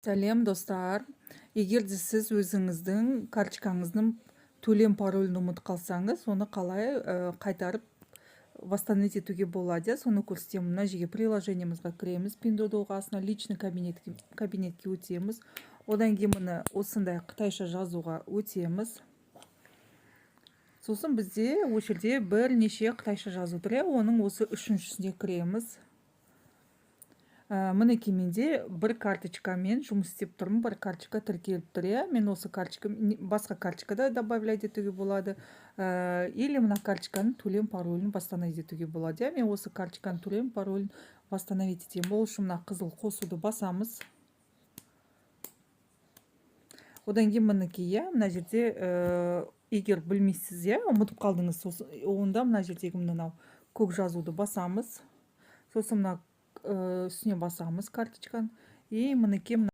Сәлем достар. Егер де сіз өзіңіздің карточкаңыздың төлем паролін ұмытып қалсаңыз, оны қалай қайтарып восстановить етуге болады, соны көрсетемін. Мына жерге приложениемізға кіреміз, пиндодоғасына личный кабинетке өтеміз. Одан кейін міне осындай қытайша жазуға өтеміз. Сосын бізде осы жерде бірнеше қытайша жазу тұр, оның осы үшіншісіне кіреміз. Мінекей менде бір карточкамен жұмыс істеп тұрмын, бір карточка тіркеліп тұр. Мен осы карточка басқа карточкада добавлять етуге болады, или мына карточканың төлем паролін восстановить етуге болады. Мен осы карточканың төлем паролін восстановить етемін. Ол үшін мына қызыл қосуды басамыз. Одан кейін мінекей, мына жерде егер білмейсіз, ұмытып қалдыңыз, онда мына жердегі мынау көк жазуды басамыз. Сосын мына үстіне басамыз карточканы. И мінекей